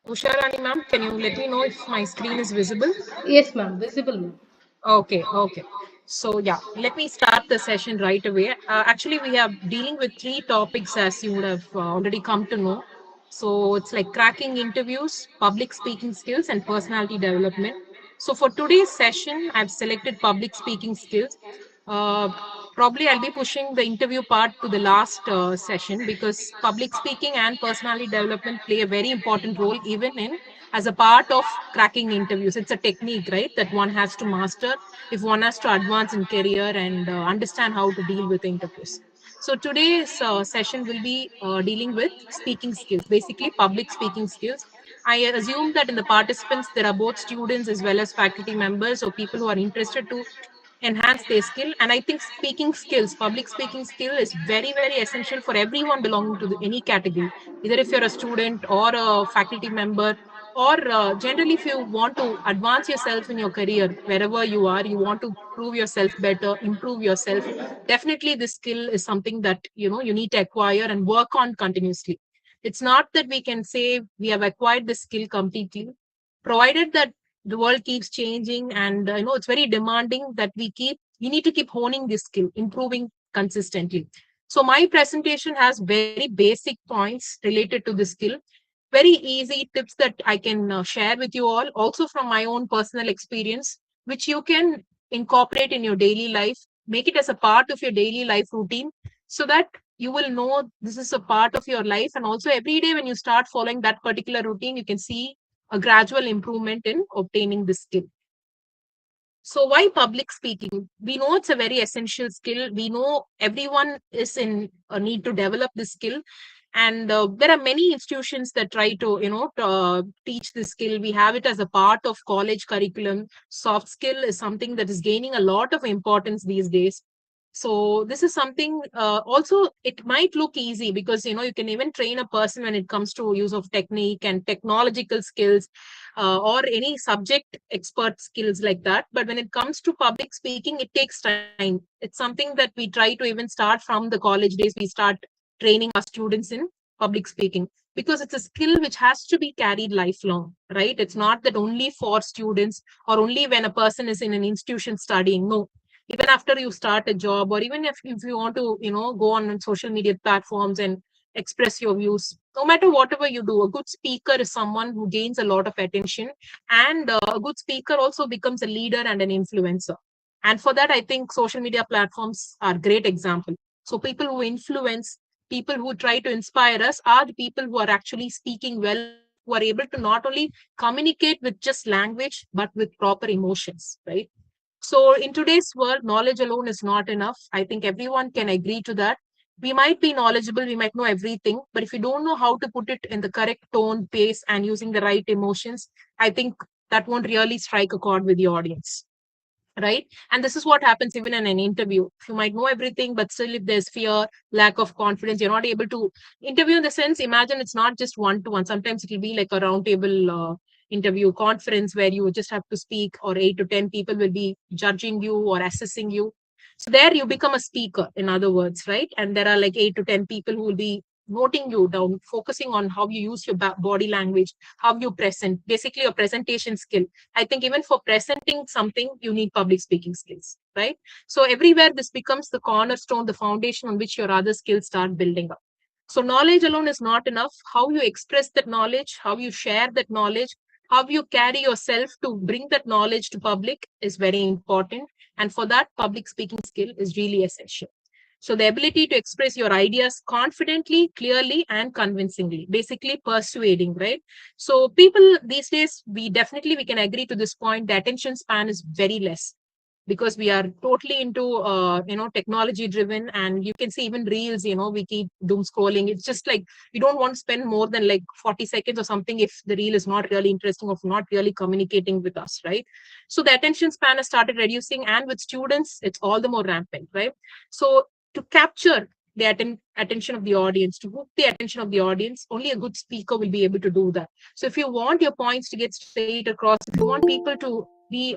Usharani ma'am, can you let me know if my screen is visible? Yes, ma'am. Visible, ma'am. Okay. So yeah, let me start the session right away. Actually, we are dealing with three topics as you would have already come to know. So it's like cracking interviews, public speaking skills, and personality development. So for today's session, I've selected public speaking skills. Uh, Probably I'll be pushing the interview part to the last session because public speaking and personality development play a very important role even in as a part of cracking interviews. It's a technique, right, that one has to master if one has to advance in career and understand how to deal with interviews. So today's session will be dealing with speaking skills, basically public speaking skills. I assume that in the participants there are both students as well as faculty members or people who are interested to enhance their skill. And I think speaking skills, public speaking skill is very, very essential for everyone belonging to any category, either if you're a student or a faculty member, or generally if you want to advance yourself in your career, wherever you are, you want to prove yourself better, improve yourself. Definitely this skill is something that, you need to acquire and work on continuously. It's not that we can say we have acquired this skill completely, provided that the world keeps changing and it's very demanding that we need to keep honing this skill, improving consistently. So my presentation has very basic points related to the skill, very easy tips that I can share with you all, also from my own personal experience, which you can incorporate in your daily life, make it as a part of your daily life routine, so that you will know this is a part of your life. And also every day when you start following that particular routine, you can see a gradual improvement in obtaining this skill. So why public speaking? We know it's a very essential skill. We know everyone is in a need to develop this skill. And there are many institutions that try to, teach this skill. We have it as a part of college curriculum. Soft skill is something that is gaining a lot of importance these days. So this is something, also it might look easy because, you can even train a person when it comes to use of technique and technological skills, or any subject expert skills like that. But when it comes to public speaking, it takes time. It's something that we try to even start from the college days. We start training our students in public speaking because it's a skill which has to be carried lifelong, right? It's not that only for students or only when a person is in an institution studying. No, even after you start a job, or even if you want to go on social media platforms and express your views, no matter whatever you do, a good speaker is someone who gains a lot of attention. And a good speaker also becomes a leader and an influencer. And for that, I think social media platforms are great example. So people who influence, people who try to inspire us are the people who are actually speaking well, who are able to not only communicate with just language but with proper emotions, right? So in today's world, knowledge alone is not enough. I think everyone can agree to that. We might be knowledgeable, we might know everything, but if you don't know how to put it in the correct tone, pace, and using the right emotions, I think that won't really strike a chord with the audience, right? And this is what happens even in an interview. You might know everything, but still, if there's fear, lack of confidence, you're not able to interview in the sense. Imagine it's not just one to one. Sometimes it will be like a roundtable interview conference where you just have to speak, or 8 to 10 people will be judging you or assessing you. So there you become a speaker, in other words, right? And there are like 8 to 10 people who will be noting you down, focusing on how you use your body language, how you present, basically your presentation skill. I think even for presenting something, you need public speaking skills, right? So everywhere this becomes the cornerstone, the foundation on which your other skills start building up. So knowledge alone is not enough. How you express that knowledge, how you share that knowledge, how you carry yourself to bring that knowledge to public is very important. And for that, public speaking skill is really essential. So the ability to express your ideas confidently, clearly, and convincingly, basically persuading, right? So people these days, we can agree to this point. The attention span is very less because we are totally into technology driven, and you can see even reels, we keep doom scrolling. It's just like we don't want to spend more than like 40 seconds or something if the reel is not really interesting or not really communicating with us, right? So the attention span has started reducing, and with students it's all the more rampant, right? So to capture the attention of the audience, to hook the attention of the audience, only a good speaker will be able to do that. So if you want your points to get straight across, if you want people to be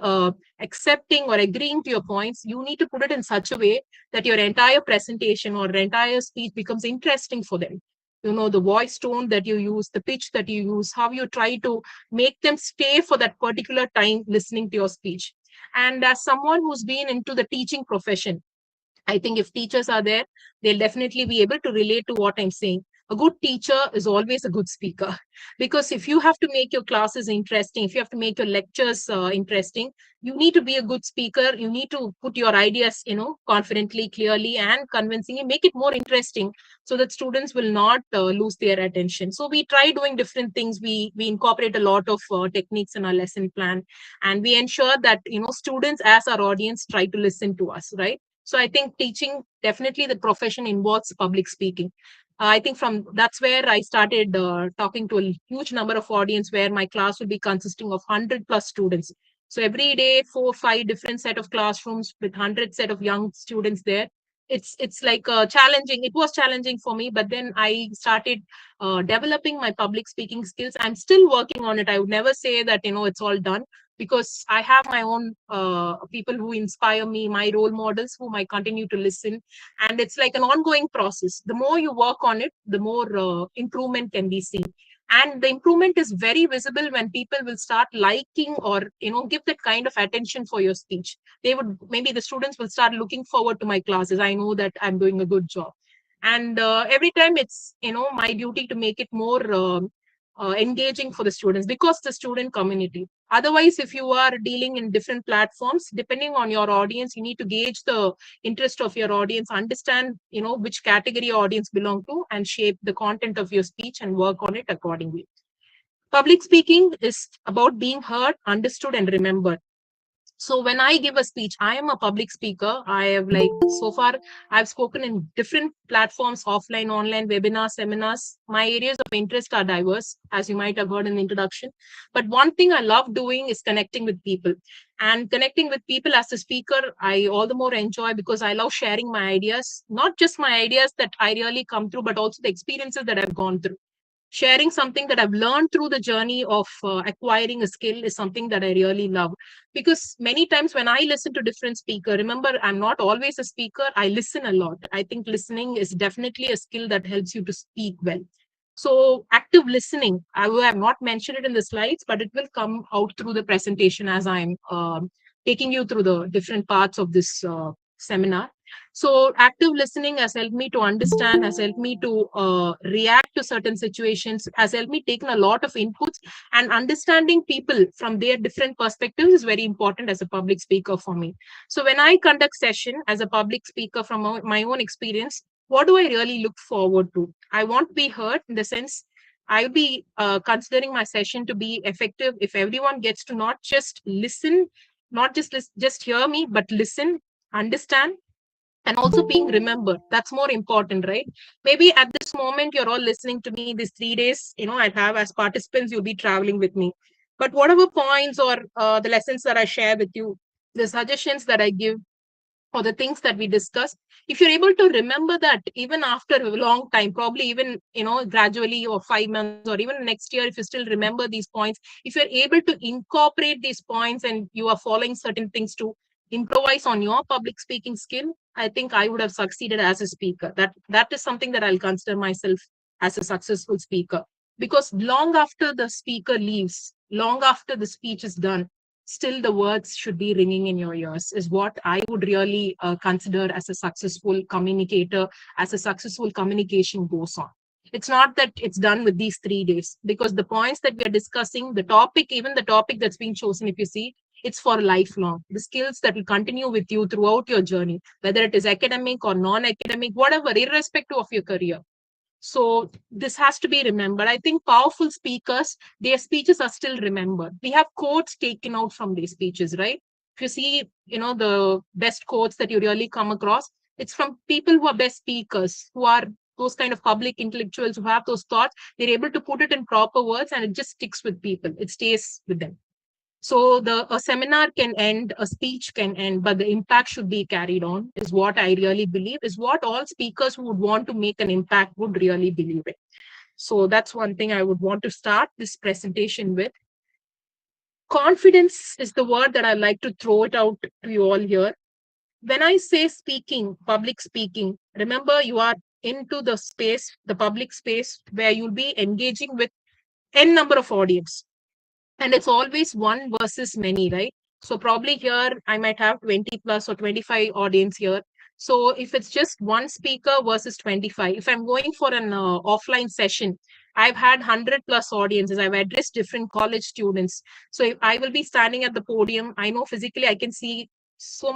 accepting or agreeing to your points, you need to put it in such a way that your entire presentation or entire speech becomes interesting for them. the voice tone that you use, the pitch that you use, how you try to make them stay for that particular time listening to your speech. And as someone who's been into the teaching profession, I think if teachers are there, they'll definitely be able to relate to what I'm saying. A good teacher is always a good speaker because if you have to make your classes interesting, if you have to make your lectures interesting, you need to be a good speaker. You need to put your ideas, confidently, clearly, and convincingly, make it more interesting so that students will not lose their attention. So we try doing different things. We incorporate a lot of techniques in our lesson plan, and we ensure that students as our audience try to listen to us, right? So I think teaching, definitely the profession involves public speaking. I think from that's where I started talking to a huge number of audience where my class will be consisting of 100 plus students. So every day, 4 5 different set of classrooms with 100 set of young students there. It's like challenging. It was challenging for me, but then I started developing my public speaking skills. I'm still working on it. I would never say that it's all done, because I have my own people who inspire me, my role models whom I continue to listen. And it's like an ongoing process. The more you work on it, the more improvement can be seen. And the improvement is very visible when people will start liking or, give that kind of attention for your speech. Maybe the students will start looking forward to my classes. I know that I'm doing a good job. And every time it's, my duty to make it more engaging for the students, because the student community. Otherwise, if you are dealing in different platforms, depending on your audience, you need to gauge the interest of your audience, understand, which category audience belong to, and shape the content of your speech and work on it accordingly. Public speaking is about being heard, understood, and remembered. So when I give a speech, I am a public speaker. I have, like, so far I've spoken in different platforms, offline, online, webinars, seminars. My areas of interest are diverse, as you might have heard in the introduction. But one thing I love doing is connecting with people. And connecting with people as a speaker, I all the more enjoy, because I love sharing my ideas, not just my ideas that I really come through, but also the experiences that I've gone through. Sharing something that I've learned through the journey of acquiring a skill is something that I really love. Because many times when I listen to different speaker, remember, I'm not always a speaker. I listen a lot. I think listening is definitely a skill that helps you to speak well. So active listening, I have not mentioned it in the slides, but it will come out through the presentation as I'm taking you through the different parts of this seminar. So active listening has helped me to understand, has helped me to react to certain situations, has helped me taken a lot of inputs, and understanding people from their different perspectives is very important as a public speaker for me. So when I conduct session as a public speaker from my own experience, what do I really look forward to? I want to be heard, in the sense I would be considering my session to be effective if everyone gets to not just listen, not just hear me, but listen, understand, and also being remembered. That's more important, right? Maybe at this moment you're all listening to me these 3 days, I have as participants, you'll be traveling with me. But whatever points or the lessons that I share with you, the suggestions that I give, or the things that we discuss, if you're able to remember that even after a long time, probably even gradually, or 5 months, or even next year, if you still remember these points, if you're able to incorporate these points and you are following certain things to improvise on your public speaking skill, I think I would have succeeded as a speaker. That is something that I'll consider myself as a successful speaker. Because long after the speaker leaves, long after the speech is done, still the words should be ringing in your ears, is what I would really consider as a successful communicator, as a successful communication goes on. It's not that it's done with these 3 days, because the points that we are discussing, the topic, even the topic that's being chosen, if you see, it's for lifelong. The skills that will continue with you throughout your journey, whether it is academic or non-academic, whatever, irrespective of your career. So this has to be remembered. I think powerful speakers, their speeches are still remembered. We have quotes taken out from these speeches, right? If you see, the best quotes that you really come across, it's from people who are best speakers, who are those kind of public intellectuals who have those thoughts. They're able to put it in proper words, and it just sticks with people. It stays with them. So a seminar can end, a speech can end, but the impact should be carried on, is what I really believe, is what all speakers who would want to make an impact would really believe in. So that's one thing I would want to start this presentation with. Confidence is the word that I like to throw it out to you all here. When I say speaking, public speaking, remember, you are into the space, the public space, where you'll be engaging with n number of audience, and it's always one versus many, right? So probably here I might have 20 plus or 25 audience here. So if it's just one speaker versus 25, if I'm going for an offline session, I've had 100 plus audiences, I've addressed different college students. So if I will be standing at the podium, I know physically I can see so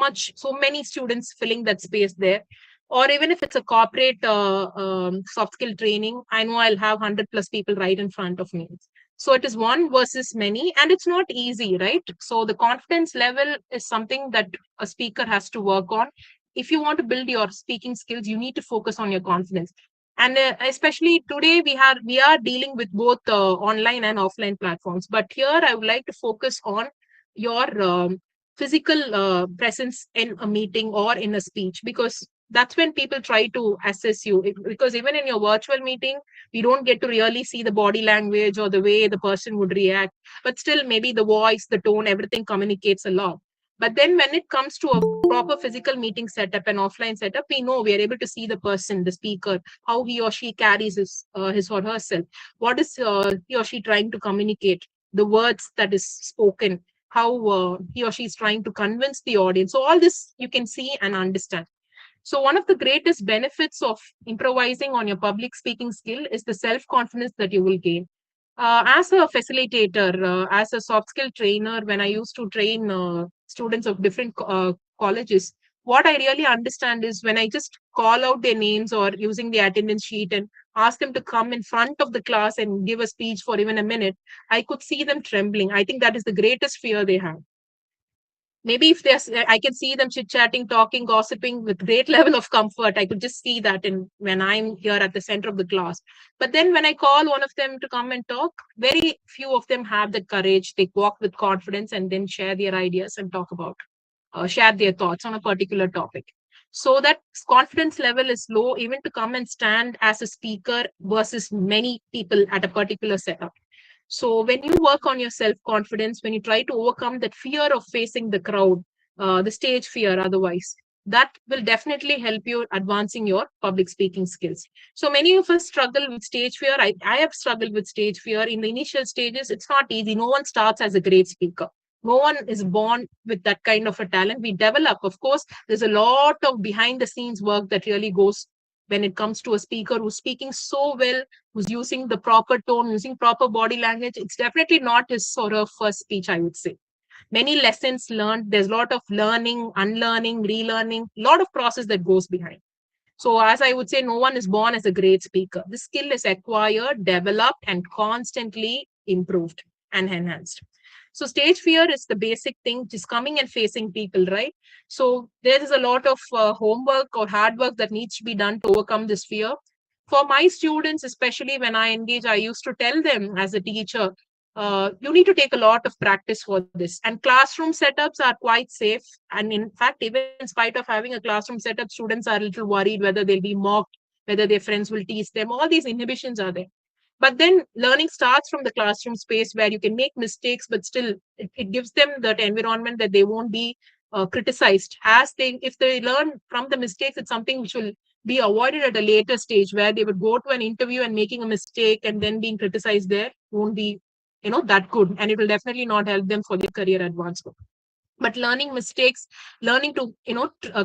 many students filling that space there. Or even if it's a corporate soft skill training, I know I'll have 100 plus people right in front of me. So it is one versus many, and it's not easy, right? So the confidence level is something that a speaker has to work on. If you want to build your speaking skills, you need to focus on your confidence. And especially today, we are dealing with both online and offline platforms. But here, I would like to focus on your physical presence in a meeting or in a speech, because that's when people try to assess you. Because even in your virtual meeting, we don't get to really see the body language or the way the person would react, but still maybe the voice, the tone, everything communicates a lot. But then when it comes to a proper physical meeting setup and offline setup, we know we are able to see the person, the speaker, how he or she carries his or herself, what is he or she trying to communicate, the words that is spoken, how he or she is trying to convince the audience. So all this you can see and understand. So, one of the greatest benefits of improvising on your public speaking skill is the self confidence that you will gain. As a facilitator, as a soft skill trainer, when I used to train students of different colleges, what I really understand is when I just call out their names or using the attendance sheet and ask them to come in front of the class and give a speech for even a minute, I could see them trembling. I think that is the greatest fear they have. Maybe if there's, I can see them chit chatting, talking, gossiping with great level of comfort. I could just see that in when I'm here at the center of the class. But then when I call one of them to come and talk, very few of them have the courage. They walk with confidence and then share their ideas and talk about, share their thoughts on a particular topic. So that confidence level is low even to come and stand as a speaker versus many people at a particular setup. So when you work on your self confidence, when you try to overcome that fear of facing the crowd, the stage fear, otherwise, that will definitely help you advancing your public speaking skills. So many of us struggle with stage fear. I have struggled with stage fear in the initial stages. It's not easy. No one starts as a great speaker. No one is born with that kind of a talent. We develop, of course, there's a lot of behind the scenes work that really goes when it comes to a speaker who's speaking so well, who's using the proper tone, using proper body language. It's definitely not his sort of first speech, I would say. Many lessons learned. There's a lot of learning, unlearning, relearning, a lot of process that goes behind. So, as I would say, no one is born as a great speaker. The skill is acquired, developed, and constantly improved and enhanced. So, stage fear is the basic thing, just coming and facing people, right? So, there is a lot of homework or hard work that needs to be done to overcome this fear. For my students, especially when I engage, I used to tell them as a teacher, you need to take a lot of practice for this. And classroom setups are quite safe. And in fact, even in spite of having a classroom setup, students are a little worried whether they'll be mocked, whether their friends will tease them. All these inhibitions are there. But then learning starts from the classroom space where you can make mistakes, but still it gives them that environment that they won't be criticized. As they, if they learn from the mistakes, it's something which will be avoided at a later stage where they would go to an interview and making a mistake and then being criticized there won't be, that good, and it will definitely not help them for their career advancement. But learning mistakes, learning to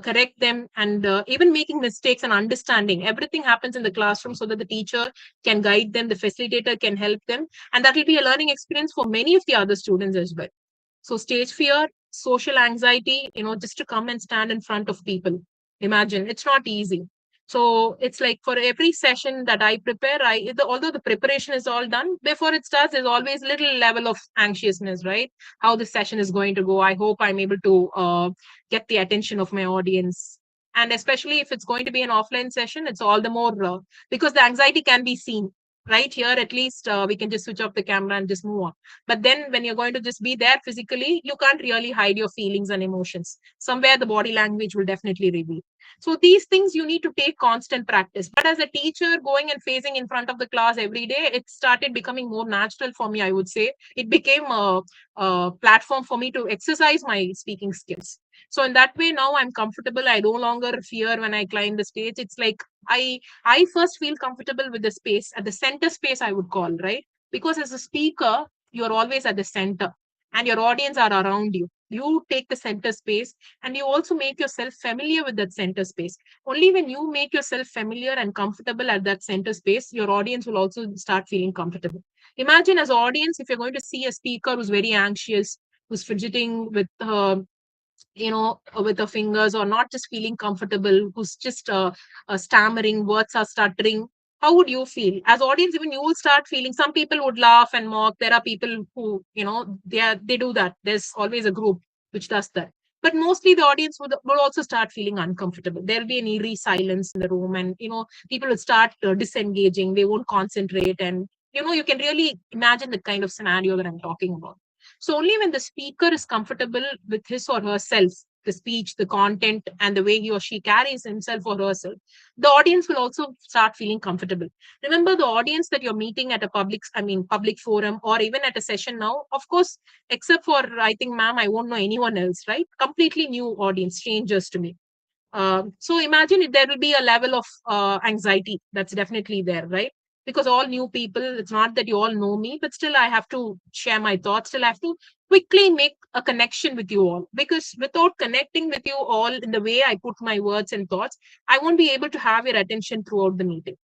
correct them, and even making mistakes and understanding everything happens in the classroom so that the teacher can guide them, the facilitator can help them, and that will be a learning experience for many of the other students as well. So stage fear, social anxiety, just to come and stand in front of people. Imagine it's not easy. So it's like for every session that I prepare, although the preparation is all done, before it starts, there's always little level of anxiousness, right? How the session is going to go. I hope I'm able to get the attention of my audience. And especially if it's going to be an offline session, it's all the more because the anxiety can be seen. Right here, at least we can just switch off the camera and just move on. But then when you're going to just be there physically, you can't really hide your feelings and emotions. Somewhere the body language will definitely reveal. So these things you need to take constant practice. But as a teacher, going and facing in front of the class every day, it started becoming more natural for me, I would say. It became a platform for me to exercise my speaking skills. So in that way, now I'm comfortable. I no longer fear when I climb the stage. It's like I first feel comfortable with the space at the center space, I would call, right? Because as a speaker, you're always at the center and your audience are around you. You take the center space and you also make yourself familiar with that center space. Only when you make yourself familiar and comfortable at that center space, your audience will also start feeling comfortable. Imagine as audience, if you're going to see a speaker who's very anxious, who's fidgeting with her, with her fingers, or not just feeling comfortable, who's just stammering, words are stuttering, how would you feel? As audience, even you will start feeling, some people would laugh and mock. There are people who, they do that. There's always a group which does that. But mostly the audience would also start feeling uncomfortable. There'll be an eerie silence in the room, and people will start disengaging. They won't concentrate, and you can really imagine the kind of scenario that I'm talking about. So only when the speaker is comfortable with his or herself, the speech, the content, and the way he or she carries himself or herself, the audience will also start feeling comfortable. Remember, the audience that you're meeting at a public forum, or even at a session now, of course, except for, I think, ma'am, I won't know anyone else, right? Completely new audience, strangers to me. So imagine if there will be a level of anxiety that's definitely there, right? Because all new people, it's not that you all know me, but still I have to share my thoughts. Still, I have to quickly make a connection with you all. Because without connecting with you all in the way I put my words and thoughts, I won't be able to have your attention throughout the meeting.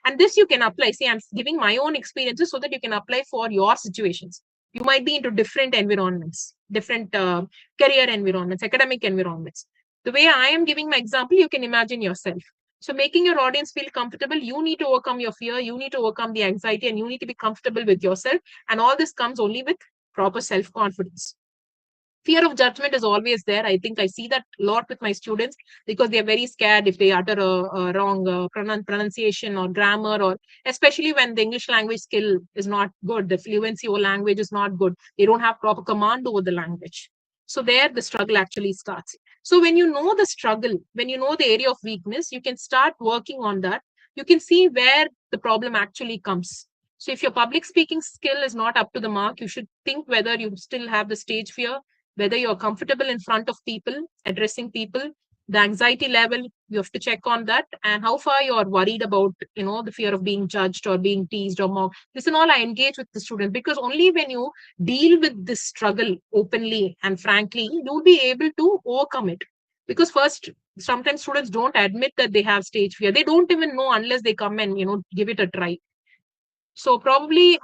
And this you can apply. See, I'm giving my own experiences so that you can apply for your situations. You might be into different environments, different career environments, academic environments. The way I am giving my example, you can imagine yourself. So, making your audience feel comfortable, you need to overcome your fear, you need to overcome the anxiety, and you need to be comfortable with yourself. And all this comes only with proper self confidence. Fear of judgment is always there. I think I see that a lot with my students because they are very scared if they utter a wrong pronunciation or grammar, or especially when the English language skill is not good, the fluency or language is not good. They don't have proper command over the language. So there the struggle actually starts. So when you know the struggle, when you know the area of weakness, you can start working on that. You can see where the problem actually comes. So if your public speaking skill is not up to the mark, you should think whether you still have the stage fear, whether you're comfortable in front of people, addressing people, the anxiety level, you have to check on that, and how far you're worried about, the fear of being judged or being teased or mocked. This and all I engage with the student, because only when you deal with this struggle openly and frankly, you'll be able to overcome it. Because first, sometimes students don't admit that they have stage fear. They don't even know unless they come and, give it a try. So probably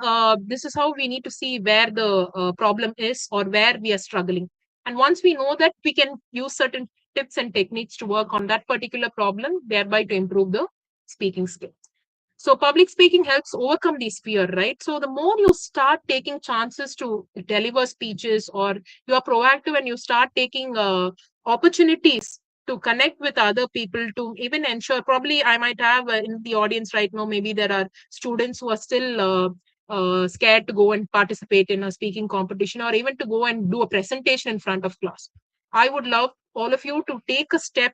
this is how we need to see where the problem is or where we are struggling. And once we know that, we can use certain tips and techniques to work on that particular problem, thereby to improve the speaking skill. So public speaking helps overcome these fear, right? So the more you start taking chances to deliver speeches, or you are proactive and you start taking opportunities to connect with other people, to even ensure, probably I might have in the audience right now, maybe there are students who are still scared to go and participate in a speaking competition, or even to go and do a presentation in front of class. I would love all of you to take a step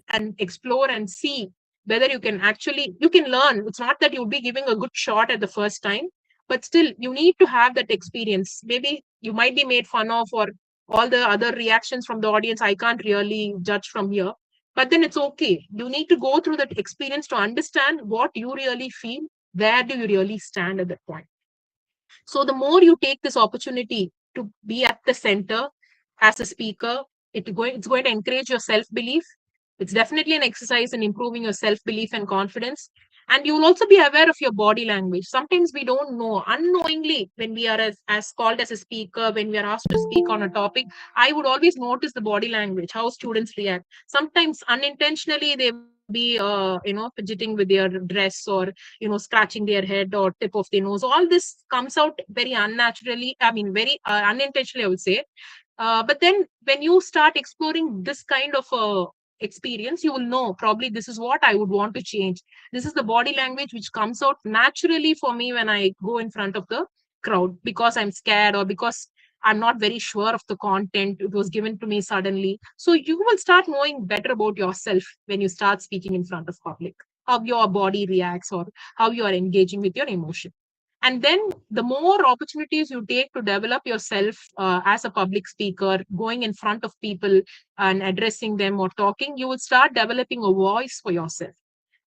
and explore and see whether you can learn. It's not that you'll be giving a good shot at the first time, but still you need to have that experience. Maybe you might be made fun of, or all the other reactions from the audience I can't really judge from here, but then it's okay. You need to go through that experience to understand what you really feel, where do you really stand at that point. So the more you take this opportunity to be at the center as a speaker, it's going to encourage your self-belief. It's definitely an exercise in improving your self-belief and confidence. And you will also be aware of your body language. Sometimes we don't know, unknowingly, when we are as called as a speaker, when we are asked to speak on a topic, I would always notice the body language, how students react. Sometimes unintentionally, they will be, fidgeting with their dress, or scratching their head or tip of their nose. All this comes out very unnaturally, very unintentionally, I would say. But then when you start exploring this kind of experience, you will know probably this is what I would want to change. This is the body language which comes out naturally for me when I go in front of the crowd, because I'm scared, or because I'm not very sure of the content. It was given to me suddenly. So you will start knowing better about yourself when you start speaking in front of public, how your body reacts, or how you are engaging with your emotion. And then the more opportunities you take to develop yourself as a public speaker, going in front of people and addressing them or talking, you will start developing a voice for yourself.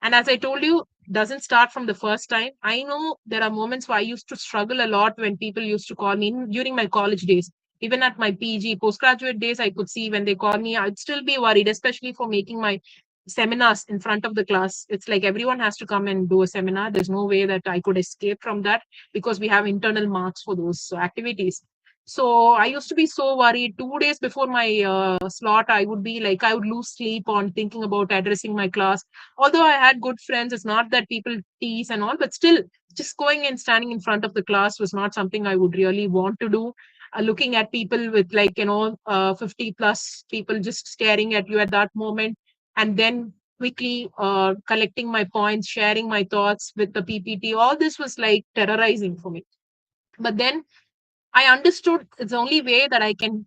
And as I told you, doesn't start from the first time. I know there are moments where I used to struggle a lot when people used to call me during my college days. Even at my PG, postgraduate days, I could see when they call me, I'd still be worried, especially for making my seminars in front of the class. It's like everyone has to come and do a seminar. There's no way that I could escape from that because we have internal marks for those activities. So I used to be so worried. 2 days before my slot, I would be like, I would lose sleep on thinking about addressing my class. Although I had good friends, it's not that people tease and all, but still, just going and standing in front of the class was not something I would really want to do. Looking at people with, like, 50 plus people just staring at you at that moment, and then quickly collecting my points, sharing my thoughts with the PPT, all this was like terrorizing for me. But then I understood it's the only way that I can,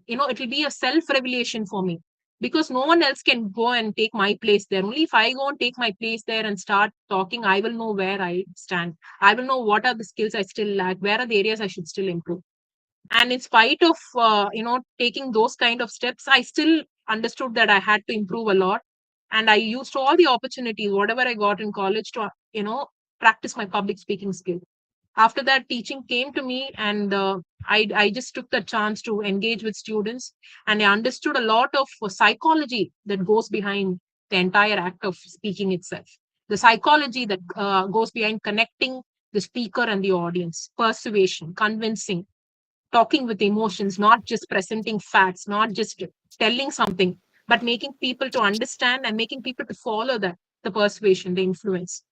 it will be a self revelation for me, because no one else can go and take my place there. Only if I go and take my place there and start talking, I will know where I stand. I will know what are the skills I still lack, where are the areas I should still improve. And in spite of, taking those kind of steps, I still understood that I had to improve a lot. And I used all the opportunities, whatever I got in college, to, practice my public speaking skill. After that, teaching came to me, and I just took the chance to engage with students, and I understood a lot of psychology that goes behind the entire act of speaking itself, the psychology that goes behind connecting the speaker and the audience, persuasion, convincing, talking with emotions, not just presenting facts, not just telling something, but making people to understand and making people to follow that, the persuasion, the influence.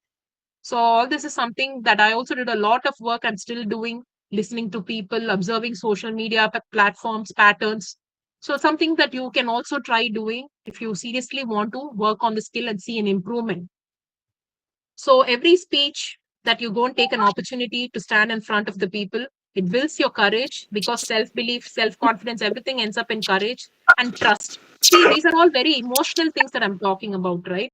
So all this is something that I also did a lot of work. I'm still doing, listening to people, observing social media platforms, patterns. So something that you can also try doing if you seriously want to work on the skill and see an improvement. So every speech that you go and take an opportunity to stand in front of the people, it builds your courage, because self-belief, self-confidence, everything ends up in courage and trust. See, these are all very emotional things that I'm talking about, right?